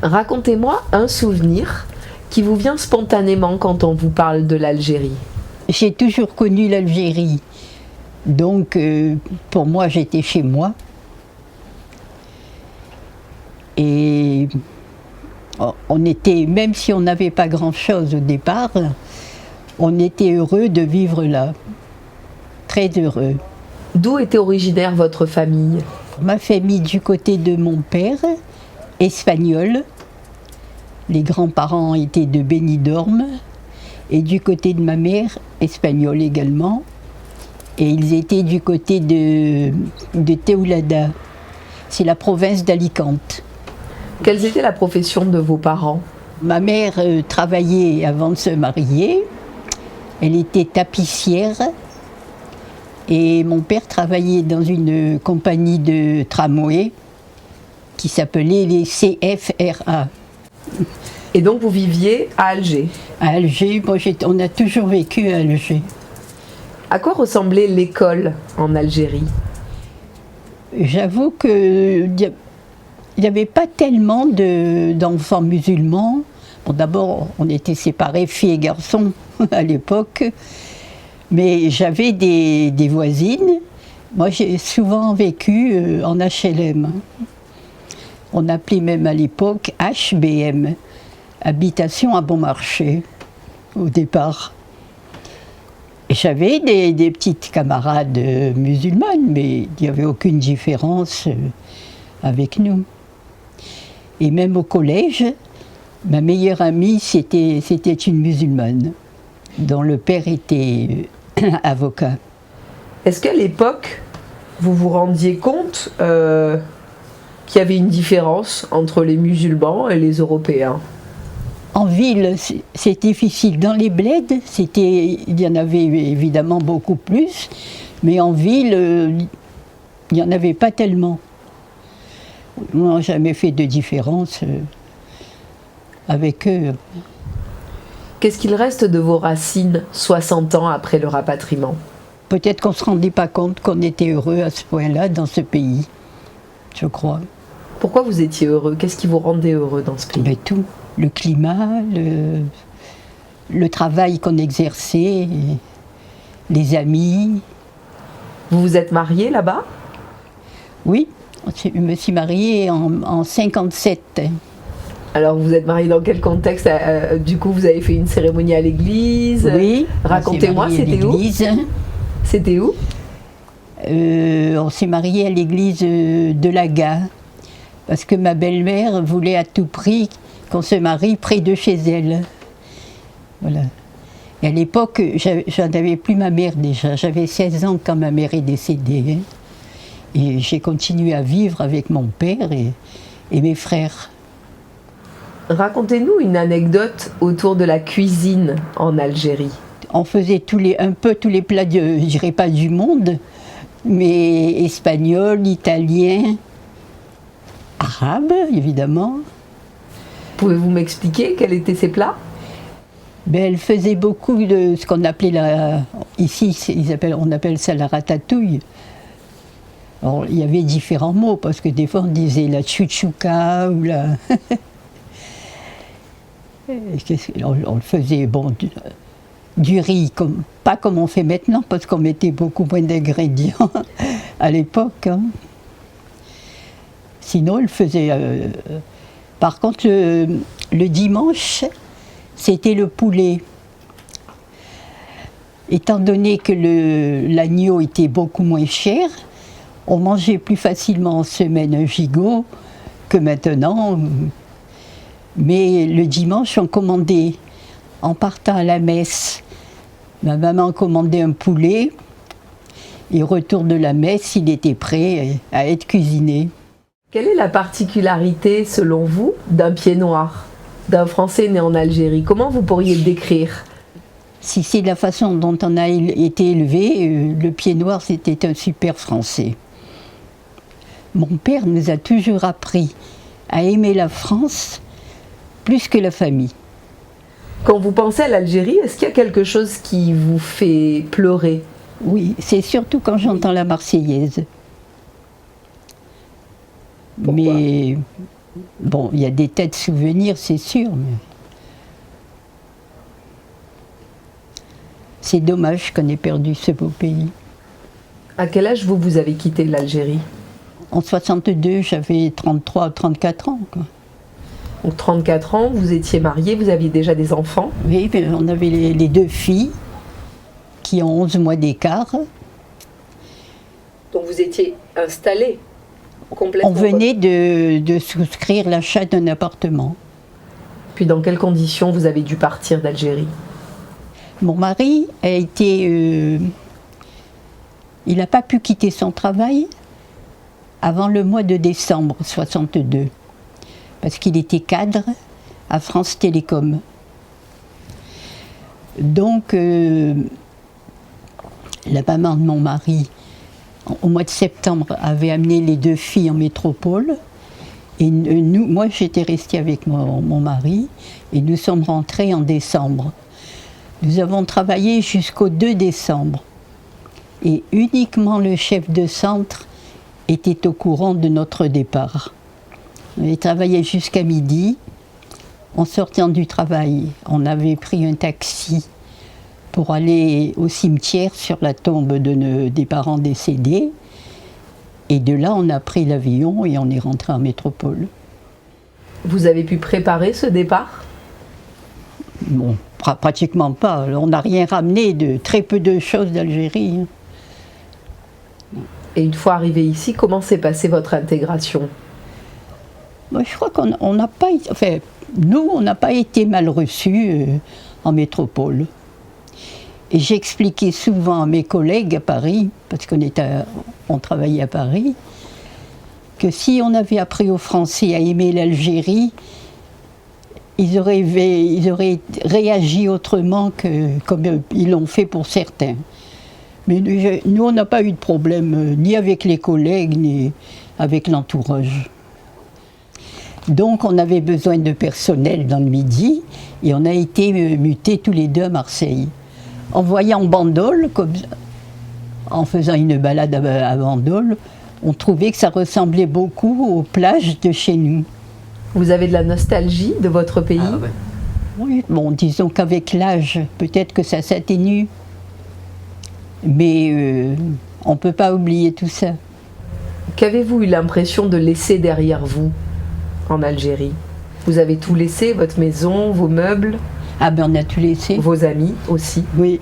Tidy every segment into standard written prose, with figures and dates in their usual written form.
Racontez-moi un souvenir qui vous vient spontanément quand on vous parle de l'Algérie. J'ai toujours connu l'Algérie, donc pour moi j'étais chez moi. Et on était, même si on n'avait pas grand-chose au départ, on était heureux de vivre là, très heureux. D'où était originaire votre famille? Ma famille du côté de mon père, espagnol. Les grands-parents étaient de Benidorm. Et du côté de ma mère, espagnole également. Et ils étaient du côté de Teulada. C'est la province d'Alicante. Quelle était la profession de vos parents? Ma mère travaillait avant de se marier. Elle était tapissière. Et mon père travaillait dans une compagnie de tramway qui s'appelait les CFRA. Et donc vous viviez à Alger? À Alger, on a toujours vécu à Alger. À quoi ressemblait l'école en Algérie? J'avoue qu'il n'y avait pas tellement d'enfants musulmans. Bon, d'abord, on était séparés, filles et garçons, à l'époque. Mais j'avais des voisines. Moi, j'ai souvent vécu en HLM. On appelait même à l'époque HBM, habitation à bon marché, au départ. Et j'avais des petites camarades musulmanes, mais il n'y avait aucune différence avec nous. Et même au collège, ma meilleure amie, c'était une musulmane, dont le père était avocat. Est-ce qu'à l'époque, vous vous rendiez compte qu'il y avait une différence entre les musulmans et les Européens? En ville, c'est difficile. Dans les bleds, il y en avait évidemment beaucoup plus, mais en ville, il n'y en avait pas tellement. On n'a jamais fait de différence avec eux. Qu'est-ce qu'il reste de vos racines 60 ans après le rapatriement? Peut-être qu'on ne se rendait pas compte qu'on était heureux à ce point-là dans ce pays, je crois. Pourquoi vous étiez heureux? Qu'est-ce qui vous rendait heureux dans ce pays? Ben, tout. Le climat, le travail qu'on exerçait, les amis. Vous vous êtes marié là-bas? Oui, je me suis mariée en 57. Alors vous êtes marié dans quel contexte? Du coup, vous avez fait une cérémonie à l'église? Oui. Racontez-moi, c'était où? C'était où? On s'est marié à l'église de la Gare, parce que ma belle-mère voulait à tout prix qu'on se marie près de chez elle. Voilà. Et à l'époque, j'en avais plus ma mère déjà. J'avais 16 ans quand ma mère est décédée. Et j'ai continué à vivre avec mon père et mes frères. Racontez-nous une anecdote autour de la cuisine en Algérie. On faisait un peu tous les plats, je dirais pas du monde, mais espagnol, italien, arabe, évidemment. Pouvez-vous m'expliquer quels étaient ces plats? Ben, elle faisait beaucoup de ce qu'on appelait ici, on appelle ça la ratatouille. Alors, il y avait différents mots, parce que des fois on disait la chouchouka ou la... on le faisait, bon, du riz, pas comme on fait maintenant, parce qu'on mettait beaucoup moins d'ingrédients à l'époque. Hein. Sinon, elle faisait... Par contre, le dimanche, c'était le poulet. Étant donné que l'agneau était beaucoup moins cher, on mangeait plus facilement en semaine un gigot que maintenant. Mais le dimanche, on commandait, en partant à la messe, ma maman commandait un poulet, et au retour de la messe, il était prêt à être cuisiné. Quelle est la particularité, selon vous, d'un pied noir, d'un Français né en Algérie? Comment vous pourriez le décrire? Si c'est la façon dont on a été élevé, le pied noir, c'était un super Français. Mon père nous a toujours appris à aimer la France plus que la famille. Quand vous pensez à l'Algérie, est-ce qu'il y a quelque chose qui vous fait pleurer? Oui, c'est surtout quand j'entends la Marseillaise. Pourquoi? Mais Bon, il y a des tas de souvenirs, c'est sûr, mais c'est dommage qu'on ait perdu ce beau pays. À quel âge vous avez quitté l'Algérie? En 62, j'avais 33 ou 34 ans, quoi. Donc 34 ans, vous étiez mariée, vous aviez déjà des enfants? Oui, on avait les deux filles qui ont 11 mois d'écart. Donc vous étiez installée complètement? On venait de souscrire l'achat d'un appartement. Puis dans quelles conditions vous avez dû partir d'Algérie? Mon mari a été... il n'a pas pu quitter son travail avant le mois de décembre 62, parce qu'il était cadre à France Télécom. Donc, la maman de mon mari, au mois de septembre, avait amené les deux filles en métropole. Et moi, j'étais restée avec mon mari, et nous sommes rentrés en décembre. Nous avons travaillé jusqu'au 2 décembre. Et uniquement le chef de centre était au courant de notre départ. On avait travaillé jusqu'à midi. En sortant du travail, on avait pris un taxi pour aller au cimetière sur la tombe des parents décédés. Et de là, on a pris l'avion et on est rentré en métropole. Vous avez pu préparer ce départ? Bon, pratiquement pas. On n'a rien ramené, très peu de choses d'Algérie. Et une fois arrivé ici, comment s'est passée votre intégration? Moi, je crois qu'on n'a pas... Enfin, nous, on n'a pas été mal reçus en métropole. Et j'expliquais souvent à mes collègues à Paris, parce on travaillait à Paris, que si on avait appris aux Français à aimer l'Algérie, ils auraient réagi autrement que comme ils l'ont fait pour certains. Mais nous, on n'a pas eu de problème, ni avec les collègues, ni avec l'entourage. Donc, on avait besoin de personnel dans le Midi, et on a été mutés tous les deux à Marseille. En voyant Bandol, en faisant une balade à Bandol, on trouvait que ça ressemblait beaucoup aux plages de chez nous. Vous avez de la nostalgie de votre pays? Ah, ouais. Oui, bon, disons qu'avec l'âge, peut-être que ça s'atténue. Mais on ne peut pas oublier tout ça. Qu'avez-vous eu l'impression de laisser derrière vous en Algérie? Vous avez tout laissé, votre maison, vos meubles? Ah ben on a tout laissé. Vos amis aussi? Oui.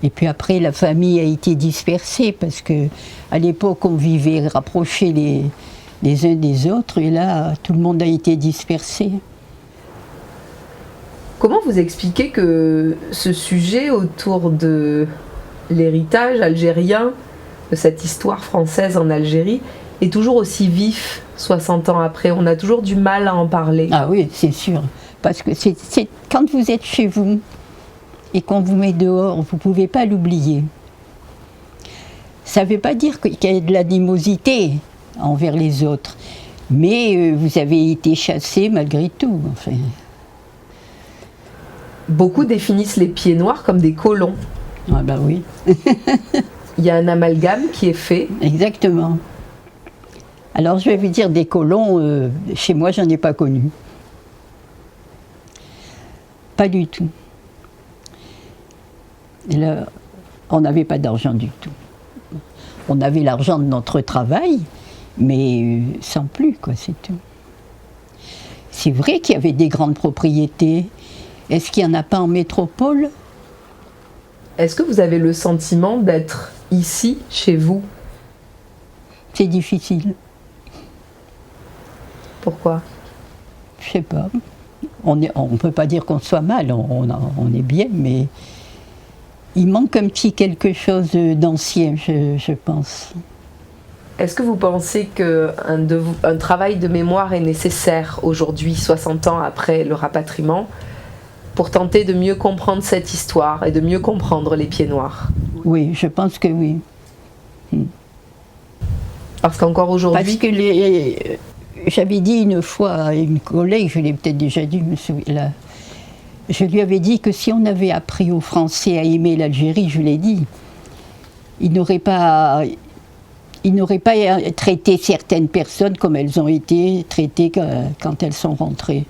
Et puis après, la famille a été dispersée parce que à l'époque, on vivait rapprochés les uns des autres et là, tout le monde a été dispersé. Comment vous expliquez que ce sujet autour de l'héritage algérien, de cette histoire française en Algérie, est toujours aussi vif 60 ans après? On a toujours du mal à en parler. Ah oui, c'est sûr. Parce que c'est quand vous êtes chez vous et qu'on vous met dehors, vous ne pouvez pas l'oublier. Ça ne veut pas dire qu'il y a de l'animosité envers les autres, mais vous avez été chassé malgré tout. Enfin. Beaucoup définissent les pieds noirs comme des colons. Ah ben oui. Il y a un amalgame qui est fait. Exactement. Alors je vais vous dire, des colons, chez moi, j'en ai pas connu. Pas du tout. Et là, on n'avait pas d'argent du tout. On avait l'argent de notre travail, mais sans plus, quoi, c'est tout. C'est vrai qu'il y avait des grandes propriétés. Est-ce qu'il n'y en a pas en métropole? Est-ce que vous avez le sentiment d'être ici, chez vous? C'est difficile. Pourquoi? Je sais pas. On ne peut pas dire qu'on soit mal, on est bien, mais il manque un petit quelque chose d'ancien, je pense. Est-ce que vous pensez qu'un travail de mémoire est nécessaire aujourd'hui, 60 ans après le rapatriement, pour tenter de mieux comprendre cette histoire et de mieux comprendre les pieds noirs? Oui, je pense que oui. Parce qu'encore aujourd'hui... Parce que j'avais dit une fois à une collègue, je l'ai peut-être déjà dit, je lui avais dit que si on avait appris aux Français à aimer l'Algérie, je l'ai dit, ils n'auraient pas ils n'auraient pas traité certaines personnes comme elles ont été traitées quand elles sont rentrées.